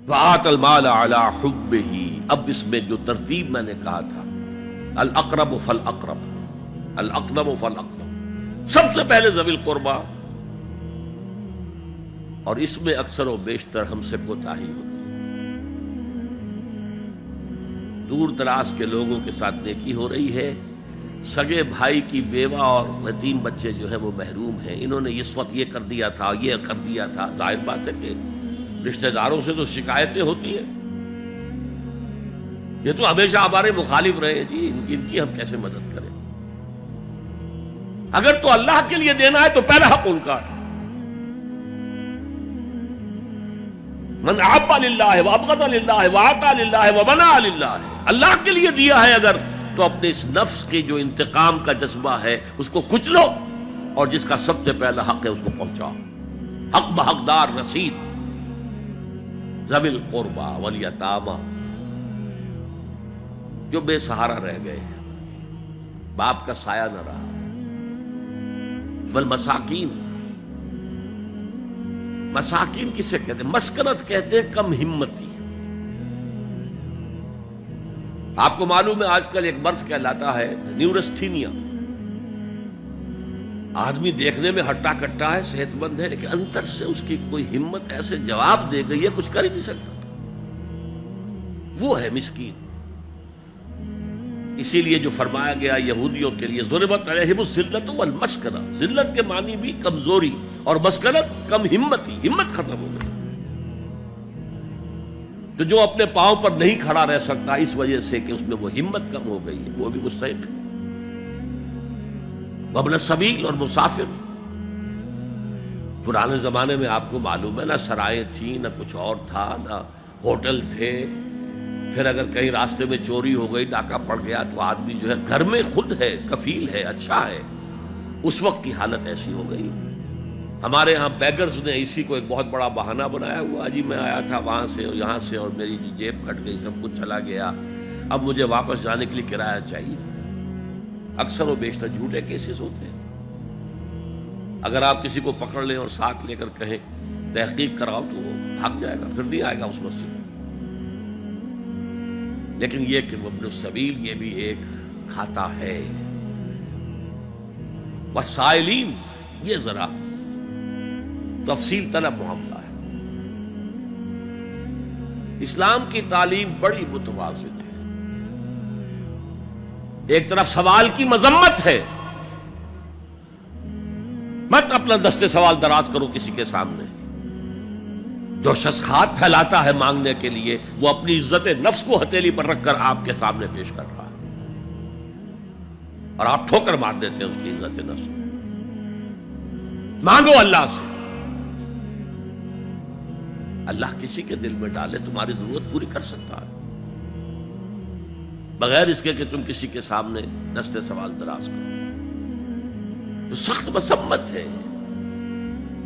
وآت المال علی حبہ، اب اس میں جو ترتیب میں نے کہا تھا، الاقرب فالاقرب، الاقرب فالاقرب، سب سے پہلے ذوی القربیٰ، اور اس میں اکثر و بیشتر ہم سے کوتاہی ہوتی ہے۔ دور دراز کے لوگوں کے ساتھ نیکی ہو رہی ہے، سگے بھائی کی بیوہ اور یتیم بچے جو ہیں وہ محروم ہیں، انہوں نے اس وقت یہ کر دیا تھا، یہ کر دیا تھا۔ ظاہر بات ہے کہ رشتہ داروں سے تو شکایتیں ہوتی ہیں، یہ تو ہمیشہ ہمارے مخالف رہے ہیں جی، ان کی ہم کیسے مدد کریں؟ اگر تو اللہ کے لیے دینا ہے تو پہلا حق ان کا ہے۔ من احب للہ وابغض للہ واعطى للہ ومنع للہ، اللہ کے لیے دیا ہے اگر تو اپنے اس نفس کے جو انتقام کا جذبہ ہے اس کو کچلو، اور جس کا سب سے پہلا حق ہے اس کو پہنچاؤ، حق بحقدار رسید۔ ذوی القربى والیتامى، جو بے سہارا رہ گئے، باپ کا سایہ نہ رہا، والمساکین، مساکین کسے کہتے ہیں؟ مسکنت کہتے ہیں کم ہمتی۔ آپ کو معلوم ہے آج کل ایک مرض کہلاتا ہے نیورستھینیا، آدمی دیکھنے میں ہٹا کٹا ہے، صحت مند ہے، لیکن اندر سے اس کی کوئی ہمت ایسے جواب دے گئی ہے کچھ کر ہی نہیں سکتا، وہ ہے مسکین۔ اسی لیے جو فرمایا گیا یہودیوں کے لیے ضربت علیہم الذلۃ والمسکنہ، ذلت کے معنی بھی کمزوری، اور مسکنت کم ہمتی، ہمت ختم ہو گئی۔ تو جو اپنے پاؤں پر نہیں کھڑا رہ سکتا اس وجہ سے کہ اس میں وہ ہمت کم ہو گئی ہے، وہ بھی مستحق ہے۔ وابن السبیل، اور مسافر۔ پرانے زمانے میں آپ کو معلوم ہے نہ سرائیں تھیں، نہ کچھ اور تھا، نہ ہوٹل تھے، پھر اگر کہیں راستے میں چوری ہو گئی، ڈاکہ پڑ گیا، تو آدمی جو ہے گھر میں خود ہے، کفیل ہے، اچھا ہے۔ اس وقت کی حالت ایسی ہو گئی۔ ہمارے ہاں بیگرز نے اسی کو ایک بہت بڑا بہانہ بنایا ہوا، جی میں آیا تھا وہاں سے اور یہاں سے، اور میری جیب کٹ گئی، سب کچھ چلا گیا، اب مجھے واپس جانے کے لیے کرایہ چاہیے۔ اکثر و بیشتر جھوٹے کیسز ہوتے ہیں۔ اگر آپ کسی کو پکڑ لیں اور ساتھ لے کر کہیں تحقیق کراؤ تو وہ بھاگ جائے گا، پھر نہیں آئے گا اس مسجد میں۔ لیکن یہ کہ ابن السبیل یہ بھی ایک کھاتا ہے۔ والسائلین، یہ ذرا تفصیل طلب معاملہ ہے۔ اسلام کی تعلیم بڑی متوازن ہے۔ ایک طرف سوال کی مذمت ہے، مت اپنا دستے سوال دراز کرو کسی کے سامنے۔ جو شخص ہاتھ پھیلاتا ہے مانگنے کے لیے، وہ اپنی عزت نفس کو ہتھیلی پر رکھ کر آپ کے سامنے پیش کر رہا ہے، اور آپ ٹھوکر مار دیتے ہیں اس کی عزت نفس کو۔ مانگو اللہ سے، اللہ کسی کے دل میں ڈالے تمہاری ضرورت پوری کر سکتا ہے، بغیر اس کے کہ تم کسی کے سامنے دستے سوال دراز کرو۔ تو سخت مذمت ہے،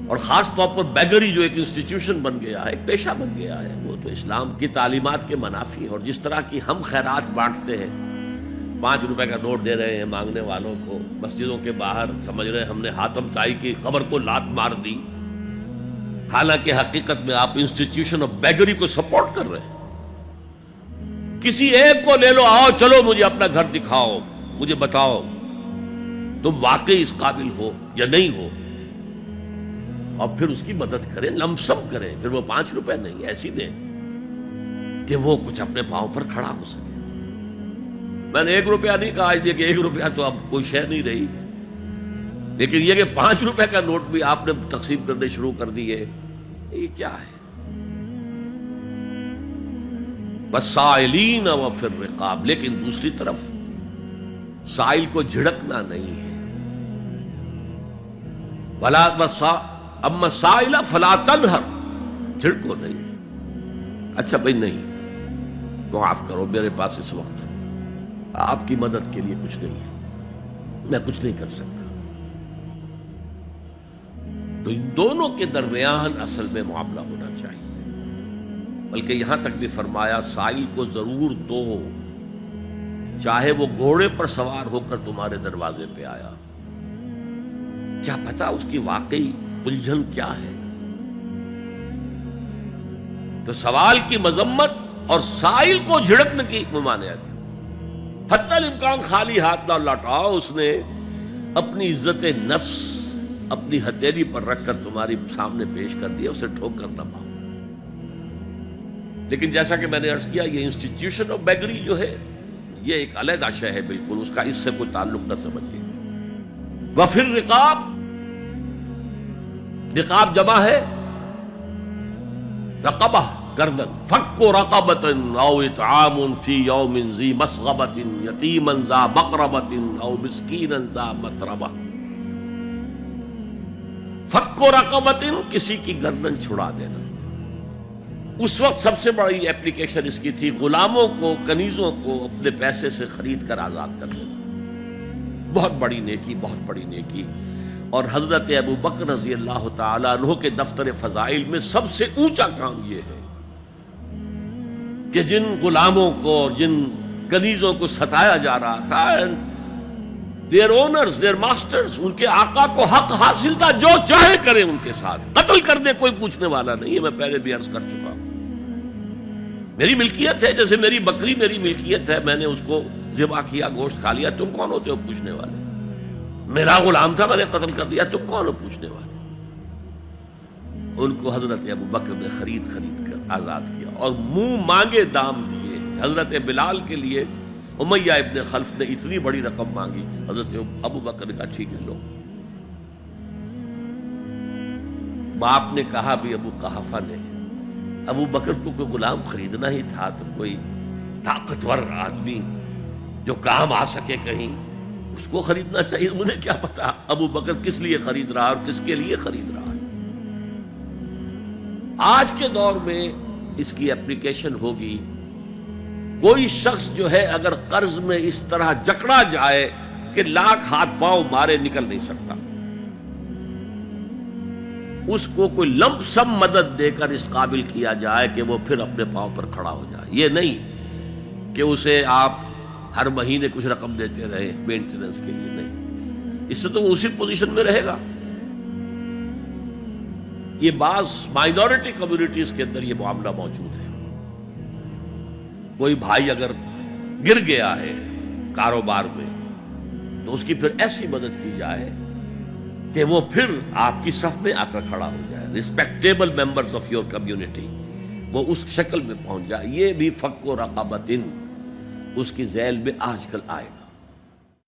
اور خاص طور پر بیگری جو ایک انسٹیٹیوشن بن گیا ہے، ایک پیشہ بن گیا ہے، وہ تو اسلام کی تعلیمات کے منافی ہے۔ اور جس طرح کی ہم خیرات بانٹتے ہیں، 5 روپے کا نوٹ دے رہے ہیں مانگنے والوں کو، مسجدوں کے باہر سمجھ رہے ہیں ہم نے حاتم طائی کی خبر کو لات مار دی، حالانکہ حقیقت میں آپ انسٹیٹیوشن آف بیگری کو سپورٹ کر رہے ہیں۔ کسی ایک کو لے لو، آؤ چلو مجھے اپنا گھر دکھاؤ، مجھے بتاؤ تم واقعی اس قابل ہو یا نہیں ہو، اور پھر اس کی مدد کریں، لمسم کریں، پھر وہ 5 روپے نہیں ایسی دیں کہ وہ کچھ اپنے پاؤں پر کھڑا ہو سکے۔ میں نے 1 روپیہ نہیں کہا، آج دیکھیں 1 روپیہ تو اب کوئی شے نہیں رہی، لیکن یہ کہ 5 روپے کا نوٹ بھی آپ نے تقسیم کرنے شروع کر دیے، یہ کیا ہے؟ والسائلین وفی الرقاب، لیکن دوسری طرف سائل کو جھڑکنا نہیں ہے۔ اما السائل فلا تنہر، جھڑکو نہیں، اچھا بھائی نہیں، معاف کرو میرے پاس اس وقت آپ کی مدد کے لیے کچھ نہیں ہے، میں کچھ نہیں کر سکتا۔ تو ان دونوں کے درمیان اصل میں معاملہ ہونا چاہیے، بلکہ یہاں تک بھی فرمایا سائل کو ضرور دو، چاہے وہ گھوڑے پر سوار ہو کر تمہارے دروازے پہ آیا، کیا پتا اس کی واقعی الجھن کیا ہے۔ تو سوال کی مذمت اور سائل کو جھڑکنے کی ممانعت، حتی الامکان خالی ہاتھ نہ لوٹاؤ، اس نے اپنی عزت نفس اپنی ہتھیلی پر رکھ کر تمہاری سامنے پیش کر دیا، اسے ٹھوکر نہ پاؤ۔ لیکن جیسا کہ میں نے عرض کیا، یہ انسٹیٹیوشن آف بیگری جو ہے یہ ایک علیحدہ شے ہے، بالکل اس کا اس سے کوئی تعلق نہ سمجھیے۔ وفی الرقاب، رقاب جمع ہے رقبہ، گردن، فک رقبۃ او اطعام فی یوم ذی مسغبۃ یتیما ذا مقربۃ او مسکینا ذا متربہ۔ فک رقبۃ، کسی کی گردن چھڑا دینا۔ اس وقت سب سے بڑی ایپلیکیشن اس کی تھی غلاموں کو، کنیزوں کو اپنے پیسے سے خرید کر آزاد کر دینا۔ بہت بڑی نیکی، بہت بڑی نیکی۔ اور حضرت ابو بکر رضی اللہ تعالیٰ عنہ کے دفتر فضائل میں سب سے اونچا کام یہ ہے کہ جن غلاموں کو اور جن کنیزوں کو ستایا جا رہا تھا، their owners, their masters، ان کے آقا کو حق حاصل تھا، جو چاہے کریں ان کے ساتھ، قتل کر دے، کوئی پوچھنے والا نہیں ہے۔ میں پہلے بھی عرض کر چکا ہوں، میری ملکیت ہے، جیسے میری بکری میری ملکیت ہے، میں نے اس کو ذبح کیا، گوشت کھا لیا، تم کون ہوتے ہو پوچھنے والے؟ میرا غلام تھا، میں نے قتل کر دیا، تم کون ہو پوچھنے والے؟ ان کو حضرت ابو بکر نے خرید کر آزاد کیا اور منہ مانگے دام دیے۔ حضرت بلال کے لیے امیہ ابن خلف نے اتنی بڑی رقم مانگی، حضرت ابو بکر نے کہا ٹھیک ہے لو۔ باپ نے کہا بھی، ابو قحافہ نے، ابو بکر کو کوئی غلام خریدنا ہی تھا تو کوئی طاقتور آدمی جو کام آ سکے کہیں، اس کو خریدنا چاہیے۔ مجھے کیا پتا ابو بکر کس لیے خرید رہا اور کس کے لیے خرید رہا ہے۔ آج کے دور میں اس کی اپلیکیشن ہوگی، کوئی شخص جو ہے اگر قرض میں اس طرح جکڑا جائے کہ لاکھ ہاتھ پاؤں مارے نکل نہیں سکتا، اس کو کوئی لمپ سم مدد دے کر اس قابل کیا جائے کہ وہ پھر اپنے پاؤں پر کھڑا ہو جائے۔ یہ نہیں کہ اسے آپ ہر مہینے کچھ رقم دیتے رہے مینٹیننس کے لیے، نہیں، اس سے تو وہ اسی پوزیشن میں رہے گا۔ یہ بعض مائنورٹی کمیونٹیز کے اندر یہ معاملہ موجود ہے۔ کوئی بھائی اگر گر گیا ہے کاروبار میں تو اس کی پھر ایسی مدد کی جائے کہ وہ پھر آپ کی صف میں آ کر کھڑا ہو جائے، respectable members of your community, وہ اس شکل میں پہنچ جائے۔ یہ بھی فک و رقبۃ اس کی ذیل میں آج کل آئے گا۔